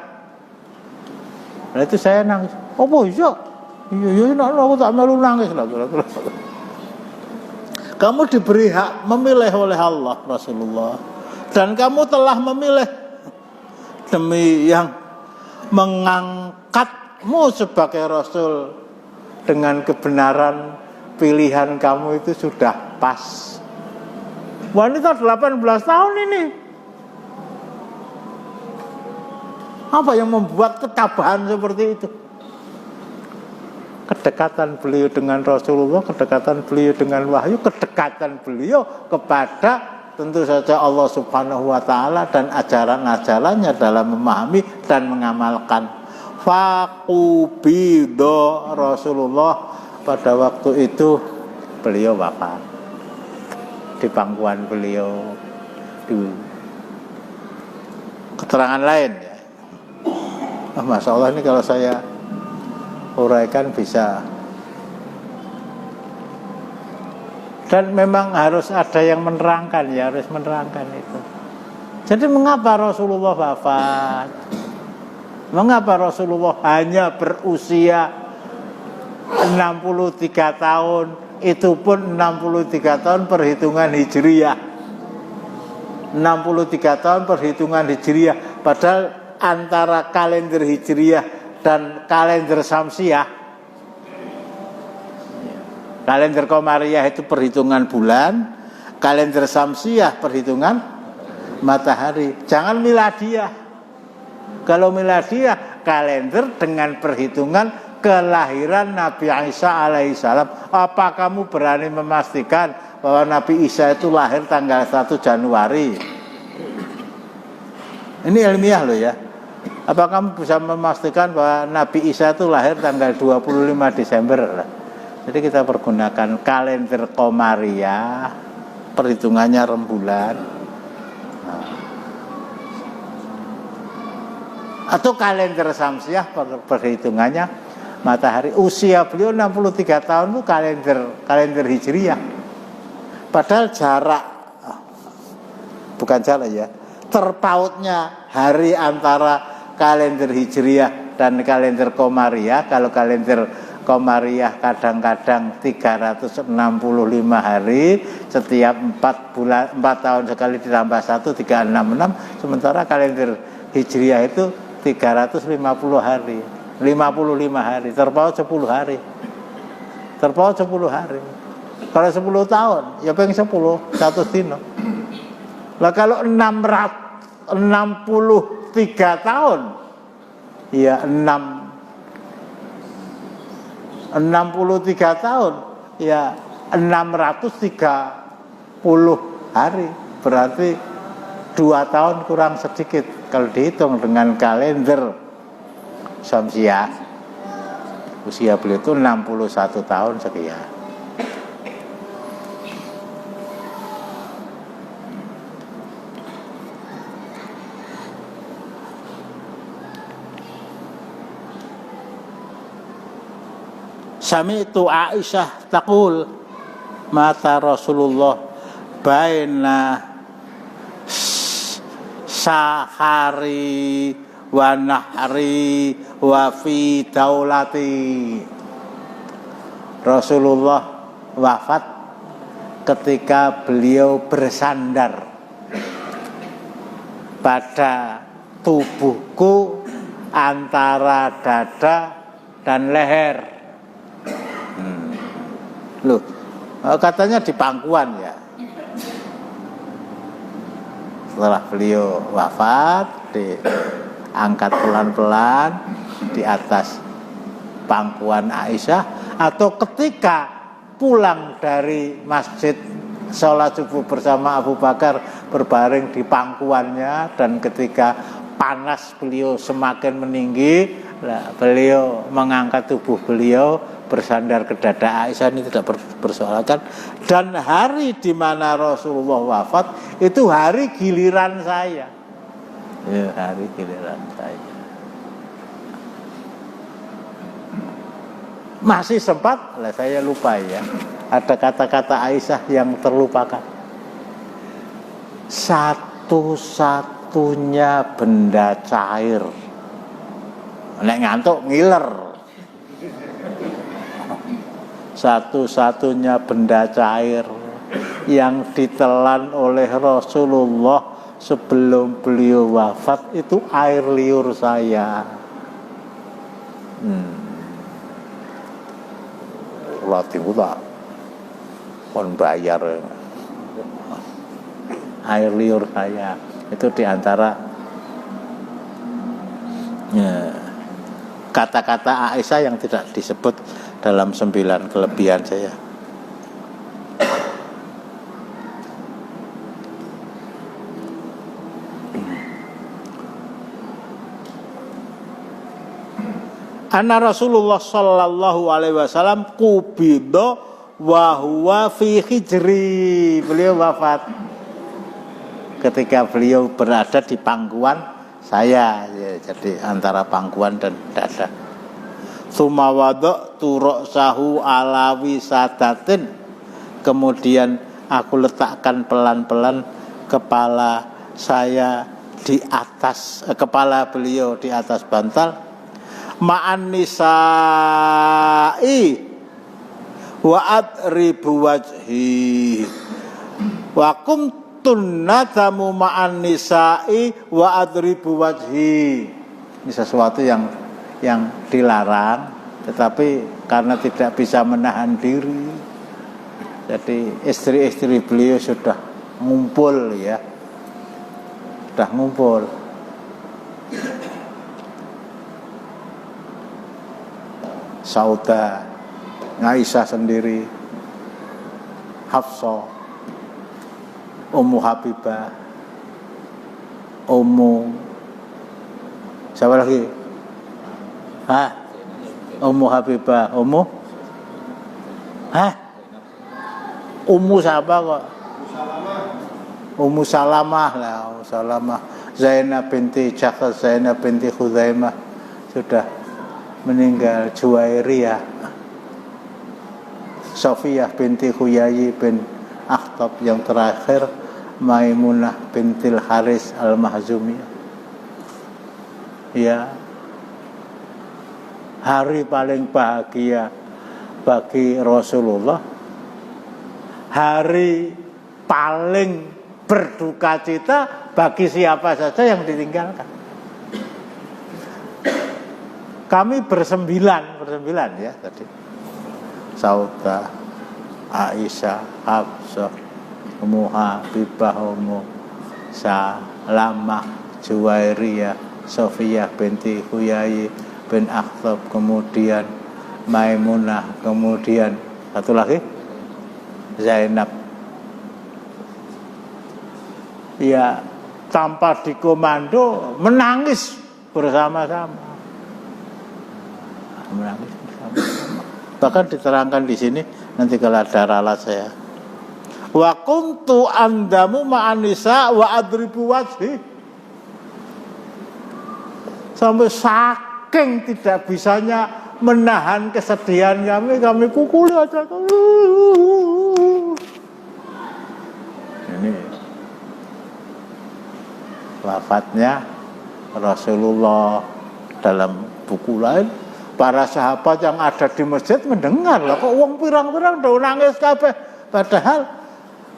Nah itu saya nangis. Oh iya, iya, aku tak malu nangis lah. Kamu diberi hak memilih oleh Allah, Rasulullah, dan kamu telah memilih demi yang mengangkatmu sebagai Rasul. Dengan kebenaran pilihan kamu itu sudah pas. Wanita 18 tahun ini, apa yang membuat ketabahan seperti itu? Kedekatan beliau dengan Rasulullah, kedekatan beliau dengan wahyu, kedekatan beliau kepada tentu saja Allah Subhanahu wa ta'ala dan ajaran-ajarannya dalam memahami dan mengamalkan. Faqubido, Rasulullah pada waktu itu beliau wafat di pangkuan beliau. Di keterangan lain ya, Masya Allah, ini kalau saya uraikan bisa. Dan memang harus ada yang menerangkan ya, harus menerangkan itu. Jadi mengapa Rasulullah wafat? Mengapa Rasulullah hanya berusia 63 tahun? Itu pun 63 tahun perhitungan Hijriyah. 63 tahun perhitungan Hijriyah. Padahal antara kalender Hijriyah dan kalender Syamsiyah, kalender Qamariyah itu perhitungan bulan, kalender Syamsiyah perhitungan matahari. Jangan miladiyah. Kalau miladiyah kalender dengan perhitungan kelahiran Nabi Isa alaihissalam. Apa kamu berani memastikan bahwa Nabi Isa itu lahir tanggal 1 Januari? Ini ilmiah loh ya. Apa kamu bisa memastikan bahwa Nabi Isa itu lahir tanggal 25 Desember? Jadi kita pergunakan kalender Komariah, perhitungannya rembulan. Atau kalender Samsiah, perhitungannya matahari. Usia beliau 63 tahun itu kalender Hijriyah. Padahal bukan jarak ya, terpautnya hari antara kalender Hijriyah dan kalender Komariah. Kalau kalender Komariah kadang-kadang 365 hari, setiap 4 tahun sekali ditambah 1, 366. Sementara kalender Hijriyah itu 350 hari, 55 hari, terpaut 10 hari. Terpaut 10 hari. Kalau 10 tahun, ya pengen 10, 1 dino. Lah kalau 63 tahun, ya 63 tahun, ya 630 hari. Berarti 2 tahun kurang sedikit kalau dihitung dengan kalender Syamsiah. Usia beliau itu 61 tahun sekian. Sami'tu Aisyah taqul mata Rasulullah baina sahari wa nahri wa fi daulati. Rasulullah wafat ketika beliau bersandar pada tubuhku antara dada dan leher. Loh, katanya di pangkuan ya. Setelah beliau wafat, diangkat pelan-pelan di atas pangkuan Aisyah, atau ketika pulang dari masjid sholat subuh bersama Abu Bakar berbaring di pangkuannya, dan ketika panas beliau semakin meninggi, beliau mengangkat tubuh beliau bersandar ke dada Aisyah. Ini tidak bersoalkan. Dan hari di mana Rasulullah wafat itu hari giliran saya. Ya, hari giliran saya. Masih sempat, saya lupa ya, ada kata-kata Aisyah yang terlupakan. Satu-satunya benda cair, nek ngantuk ngiler. Satu-satunya benda cair yang ditelan oleh Rasulullah sebelum beliau wafat itu air liur saya. Latih pula kon bayar air liur saya. Itu diantara kata-kata Aisyah yang tidak disebut dalam 9 kelebihan saya. Anna Rasulullah sallallahu alaihi wasallam qubida wa huwa fi hijri. Beliau wafat ketika beliau berada di pangkuan saya, ya, jadi antara pangkuan dan dada. Tsumma wada'tu ra'sahu ala wisadatin. Kemudian aku letakkan pelan-pelan kepala saya di atas kepala beliau di atas bantal. Ma'an nisa'i wa adribu wajhi wa kumtun nadamu ma'an nisa'i wa adribu wajhi. Ini sesuatu yang dilarang, tetapi karena tidak bisa menahan diri, jadi istri-istri beliau sudah ngumpul ya, sudah ngumpul. Sauda, Aisyah sendiri, Hafsah, Ummu Habibah, siapa lagi? Ummu Habibah, Ummu siapa kok? Ummu Salamah lah, Zainab binti Jakhas, Zainab binti Khuzaimah sudah meninggal. Juwairiyah, Sofiyah binti Huyai bin Akhtab, yang terakhir Maimunah bintil Haris al-Mahzumiyah. Ya, hari paling bahagia bagi Rasulullah, hari paling berduka cita bagi siapa saja yang ditinggalkan. Kami bersembilan ya tadi. Sauda, Aisyah, Hafsah, Ummu Habibah, Ummu Salamah, Juwairiyah, Sofiyah binti Huyai bin Akhtab, kemudian Maimunah, kemudian satu lagi Zainab. Ya, tanpa dikomando menangis bersama-sama. Bahkan diterangkan di sini, nanti kalau ada ralat saya. Wa kuntu andamu ma'an nisa wa adribu wajhi. Sampai saking tidak bisanya menahan kesedihan kami pukul aja. Ini wafatnya Rasulullah. Dalam buku lain, para sahabat yang ada di masjid mendengar, lah kok wong pirang-pirang do nangis kabeh. Padahal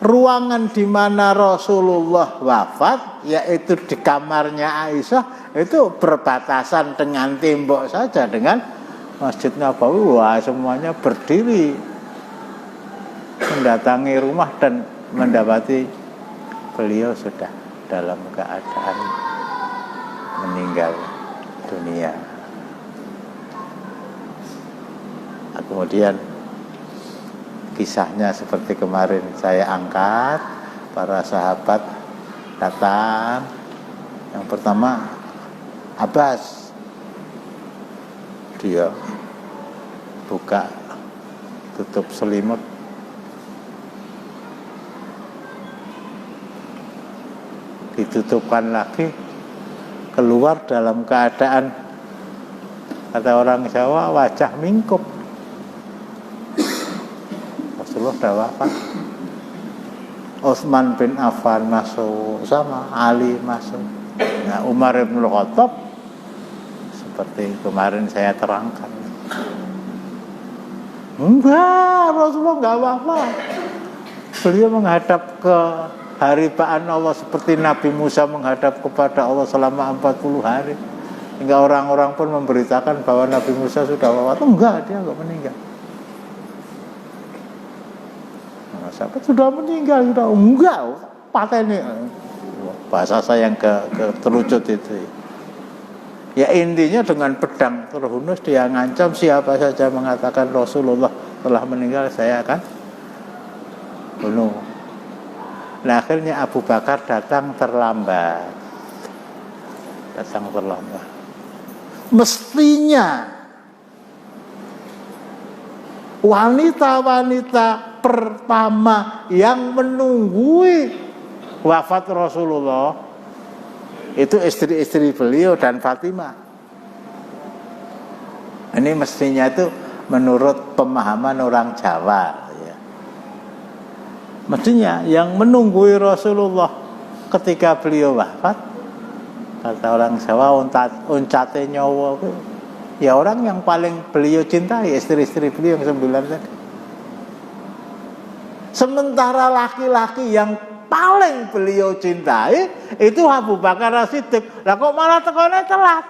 ruangan di mana Rasulullah wafat, yaitu di kamarnya Aisyah, itu berbatasan dengan tembok saja dengan Masjid Nabawi. Wah, semuanya berdiri mendatangi rumah dan mendapati beliau sudah dalam keadaan meninggal dunia. Nah, kemudian kisahnya seperti kemarin saya angkat, para sahabat datang. Yang pertama Abbas, dia buka tutup selimut, ditutupkan lagi, keluar dalam keadaan, kata orang Jawa, wajah mingkup. Rasulullah sudah wafat. Utsman bin Affan masuk, sama Ali masuk. Nah, Umar bin Khattab seperti kemarin saya terangkan, enggak, Rasulullah enggak wafat. Beliau menghadap ke haribaan Allah seperti Nabi Musa menghadap kepada Allah selama 40 hari. Hingga orang-orang pun memberitakan bahwa Nabi Musa sudah wafat. Enggak, dia enggak meninggal. Nah, siapa sudah meninggal, sudah enggak, pateni. Bahasa saya yang terucut itu. Ya intinya dengan pedang terhunus dia ngancam siapa saja mengatakan Rasulullah telah meninggal, saya akan bunuh. Nah, akhirnya Abu Bakar datang terlambat. Mestinya wanita-wanita pertama yang menunggui wafat Rasulullah itu istri-istri beliau dan Fatimah. Ini mestinya itu menurut pemahaman orang Jawa. Mestinya yang menunggui Rasulullah ketika beliau wafat, kata orang Jawa, uncate nyawa, ya orang yang paling beliau cintai, istri-istri beliau yang 9 tadi. Sementara laki-laki yang paling beliau cintai itu Abu Bakar As-Siddiq. Lah kok malah tekone telat?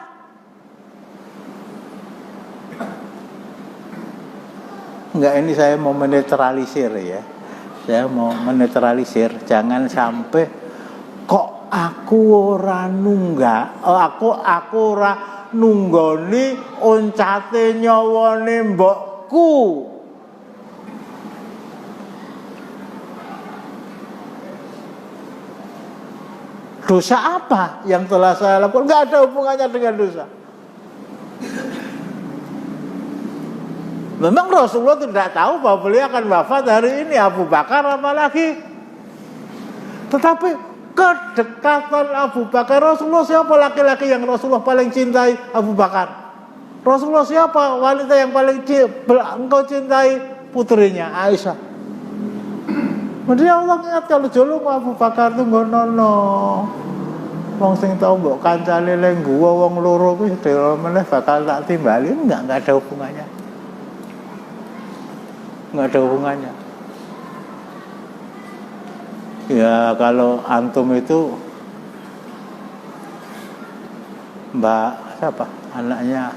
Enggak, ini saya mau menetralisir ya. Saya mau menetralisir, jangan sampai kok aku ora nunggak, aku ora nunggoni oncate nyawane mbokku. Dosa apa yang telah saya lakukan? Enggak ada hubungannya dengan dosa. Memang Rasulullah tidak tahu bahwa beliau akan wafat hari ini, Abu Bakar apalagi. Tetapi kedekatan Abu Bakar, Rasulullah siapa laki-laki yang Rasulullah paling cintai? Abu Bakar. Rasulullah siapa wanita yang paling engkau cintai? Putrinya Aisyah. Jadi Allah ingat kalau jolo Abu Bakar itu ngono. Wong sing tau mbok kancane ning guwa wong loro kuwi dhewe meneh bakal tak timbali, enggak ada hubungannya. Enggak ada hubungannya. Ya kalau antum itu Mbak siapa? Anaknya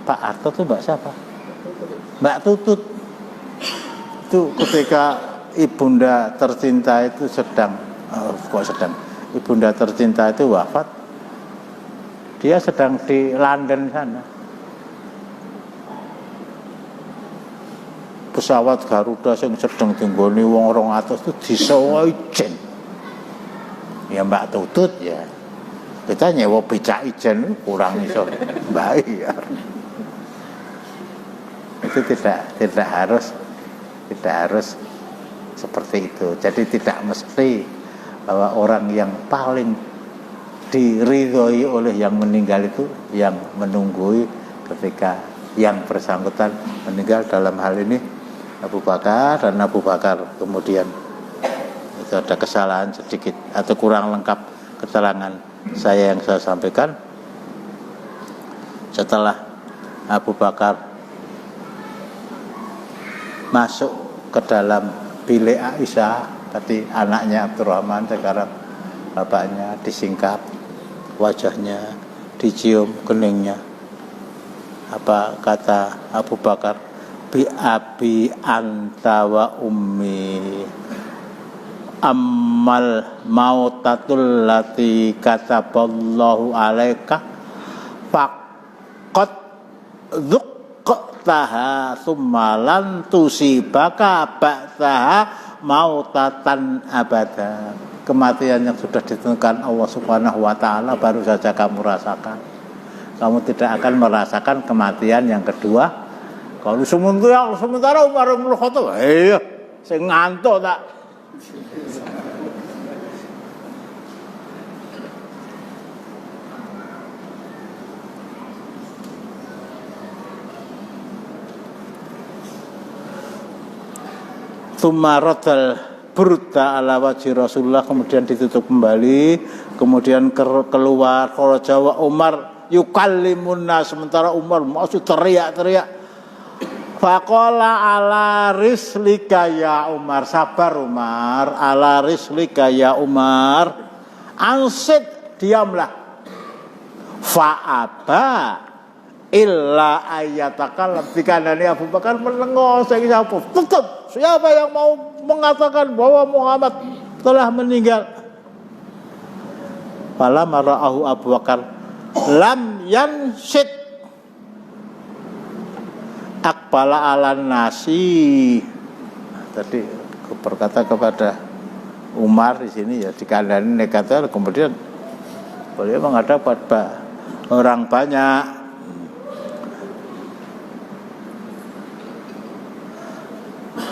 Pak Arto tuh Mbak siapa? Mbak Tutut. Itu ketika ibunda tercinta itu ibunda tercinta itu wafat, dia sedang di London sana. Pesawat Garuda yang sedang tinggoni wong 200 itu disewa ijen. Ya Mbak Tutut ya. Kita nyewa becak ijen kurang iso bayar. Itu tidak harus seperti itu. Jadi tidak mesti bahwa orang yang paling diridhoi oleh yang meninggal itu yang menunggui ketika yang bersangkutan meninggal. Dalam hal ini Abu Bakar, dan Abu Bakar kemudian itu ada kesalahan sedikit atau kurang lengkap keterangan saya yang saya sampaikan. Setelah Abu Bakar masuk ke dalam bilik Aisyah, tadi anaknya Abdurrahman, sekarang bapaknya disingkap, wajahnya dicium keningnya. Apa kata Abu Bakar? Bi abi anta wa ummi ammal mautatul lati kataballahu alaika faqad dzuktaha summa lan tusibaka ba'daha mautatan abada. Kematian yang sudah ditentukan Allah Subhanahu wa taala baru saja kamu rasakan. Kamu tidak akan merasakan kematian yang kedua. Kalau sementara Umar bin Khattab, saya ngantuk tak. Tumaradal burda ala wajhi Rasulullah, kemudian ditutup kembali, kemudian keluar kharaja wa Umar yukallimun nas, sementara Umar masih teriak-teriak. Faqala ala rislika ya Umar, sabar Umar, ala rislika ya Umar, ansit, diamlah. Fa'aba illa ayatakallam, dikandani Abu Bakar menengok, tutup. Siapa yang mau mengatakan bahwa Muhammad telah meninggal? Fala mara'ahu Abu Bakar lam yansit akbala alan nasi. Tadi berkata kepada Umar di sini ya dikandani negatif, kemudian beliau menghadap pada orang banyak.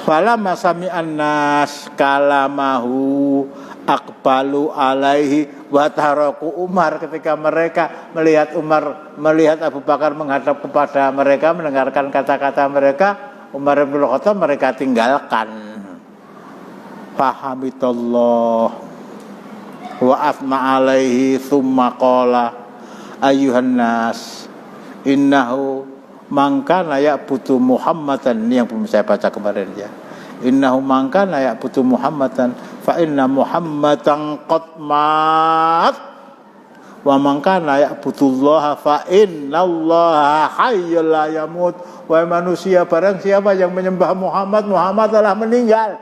Fala masami'an nas kalamahu akbalu alaihi wa taraku Umar, ketika mereka melihat Abu Bakar menghadap kepada mereka, mendengarkan kata-kata mereka, Umar bin Khattab mereka tinggalkan. Fahamidallah wa asma alaihi thumma qala ayyuhan nas innahu man kana ya'budu Muhammadan. Ini yang belum saya baca kemarin ya. Innahu man kana ya'budu Muhammadan fa inna Muhammadan qad mat wa man kana ya'budullaha fa innallaha hayyul la yamut. Wahai manusia, barang siapa yang menyembah Muhammad, Muhammad telah meninggal.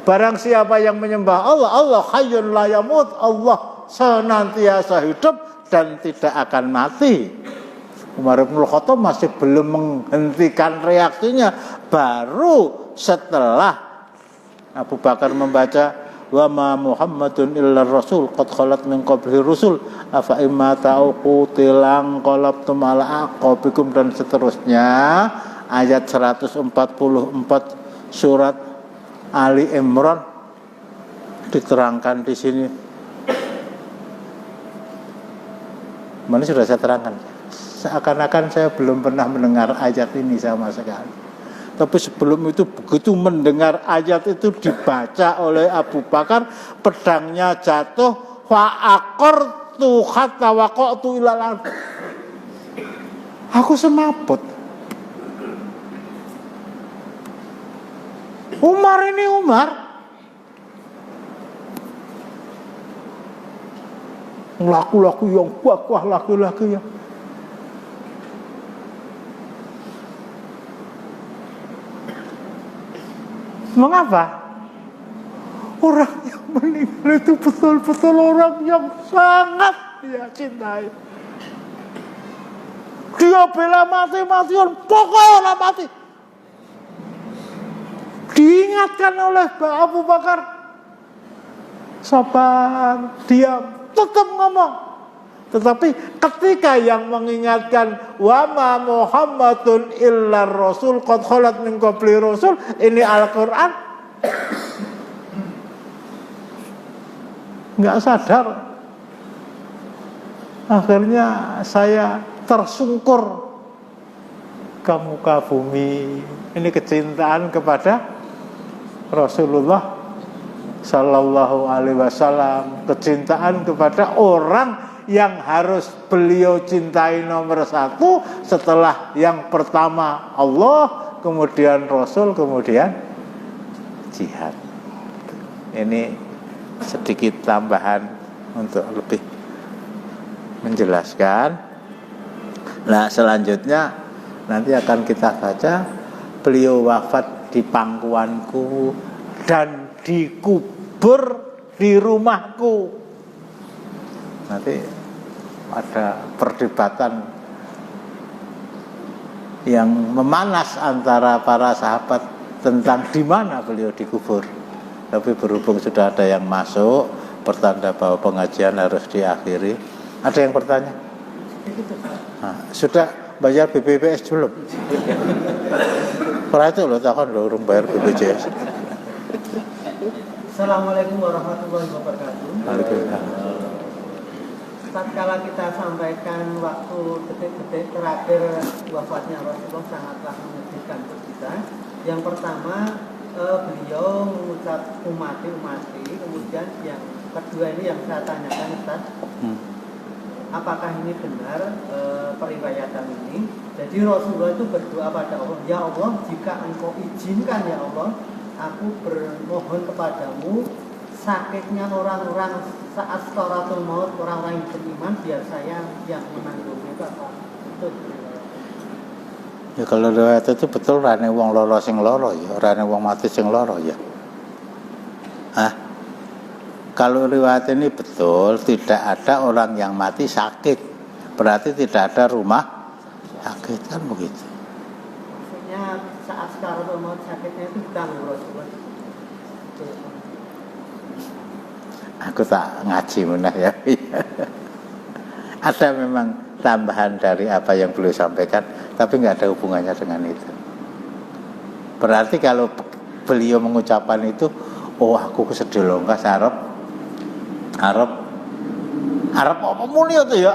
Barang siapa yang menyembah Allah, Allah hayyul la yamut, Allah senantiasa hidup dan tidak akan mati. Umar bin Khattab masih belum menghentikan reaksinya, baru setelah Abu Bakar membaca wa ma Muhammadun illa rasul qad khalat min qablihi rusul afa imma ta'qutilang qalabtum ala aqabikum dan seterusnya, ayat 144 surat Ali Imran diterangkan di sini. Mana sudah saya terangkan. Seakan-akan saya belum pernah mendengar ayat ini sama sekali. Tapi sebelum itu begitu mendengar ayat itu dibaca oleh Abu Bakar, pedangnya jatuh, fa aqartu hatta waqatu ilal ard. Aku semaput. Umar ini Umar. Laku-laku yang kuat-kuat, laki-laki yang mengapa? Orang yang meninggal itu betul-betul orang yang sangat dia cintai. Dia bela mati-matian, pokoknya mati. Diingatkan oleh Abu Bakar, sabar, diam, tetap ngomong. Tetapi ketika yang mengingatkan wa ma Muhammadun illa rasul qad khalat min qabli rasul, ini Al-Qur'an, enggak sadar. Akhirnya saya tersungkur ke muka bumi. Ini kecintaan kepada Rasulullah sallallahu alaihi wasallam, kecintaan kepada orang yang harus beliau cintai nomor satu, setelah yang pertama Allah, kemudian Rasul, kemudian jihad. Ini sedikit tambahan untuk lebih menjelaskan. Nah, selanjutnya nanti akan kita baca, beliau wafat di pangkuanku dan dikubur di rumahku. Nanti ada perdebatan yang memanas antara para sahabat tentang di mana beliau dikubur. Tapi berhubung sudah ada yang masuk, pertanda bahwa pengajian harus diakhiri. Ada yang bertanya? Nah, sudah bayar BPJS belum? Para itu loh, takkan loh urung bayar BPJS. Assalamualaikum warahmatullahi wabarakatuh. Waalaikumsalam. Tatkala kita sampaikan waktu detik-detik terakhir wafatnya Rasulullah sangatlah menyedihkan untuk kita. Yang pertama, beliau mengucap umati, kemudian yang kedua ini yang saya tanyakan, Ustaz, apakah ini benar periwayatan ini? Jadi Rasulullah itu berdoa pada Allah, ya Allah, jika engkau izinkan ya Allah, aku bermohon kepadamu, sakitnya orang-orang saat sakaratul maut, orang-orang yang beriman, biar saya yang menanggungnya. Itu apa? Ya kalau riwayat itu betul, rane wong loro sing loro ya, rane wong mati sing loro ya. Kalau riwayat ini betul, tidak ada orang yang mati sakit, berarti tidak ada rumah sakit, kan begitu. Maksudnya saat sakaratul maut sakitnya itu ditanggung Rasulullah. Aku tak ngaji menah ya. Ada memang tambahan dari apa yang beliau sampaikan, tapi nggak ada hubungannya dengan itu. Berarti kalau beliau mengucapkan itu, oh aku kesedih loh, nggak Arab apa mulia tuh ya,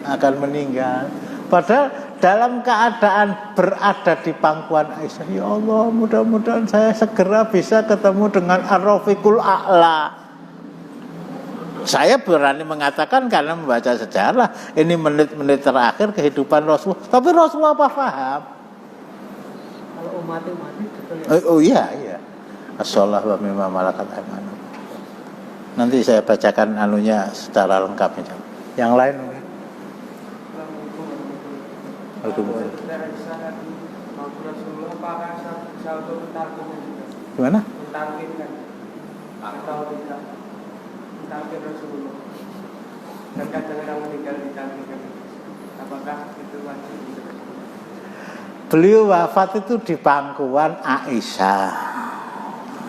akan meninggal. Padahal dalam keadaan berada di pangkuan Aisyah, ya Allah, mudah-mudahan saya segera bisa ketemu dengan Ar-Rafiqul A'la. Saya berani mengatakan karena membaca sejarah, ini menit-menit terakhir kehidupan Rasulullah. Tapi Rasulullah apa paham? Kalau umat betul ya. Oh iya. As-shalatu wa mimma malakat aymanukum. Nanti saya bacakan anunya secara lengkap. Yang lain mungkin. Gimana? talqin Rasulullah dan kadang-kadang meninggal di talqin, apakah itu wajib? Beliau wafat itu di pangkuan Aisyah,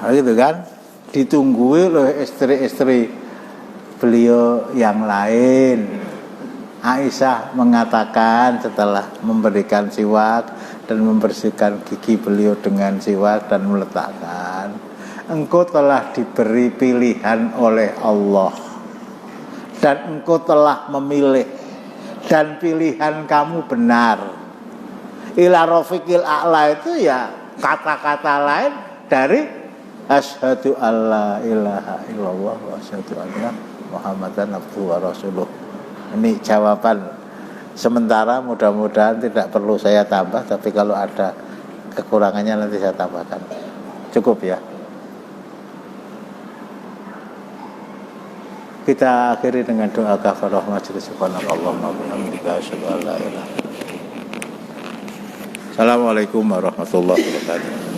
gitu kan, ditunggu oleh istri-istri beliau yang lain. Aisyah mengatakan setelah memberikan siwak dan membersihkan gigi beliau dengan siwak dan meletakkan, engkau telah diberi pilihan oleh Allah dan engkau telah memilih dan pilihan kamu benar. Ila rafiqil a'la itu ya kata-kata lain dari asyhadu alla ilaha illallah wa asyhadu anna muhammadan abduhu wa rasuluh. Ini jawaban sementara, mudah-mudahan tidak perlu saya tambah, tapi kalau ada kekurangannya nanti saya tambahkan. Cukup ya. Kita akhiri dengan doa kafarah majelis. Subhanallahumma wa bihamdika asyhadu an la ilaha illa anta. Assalamualaikum warahmatullahi wabarakatuh.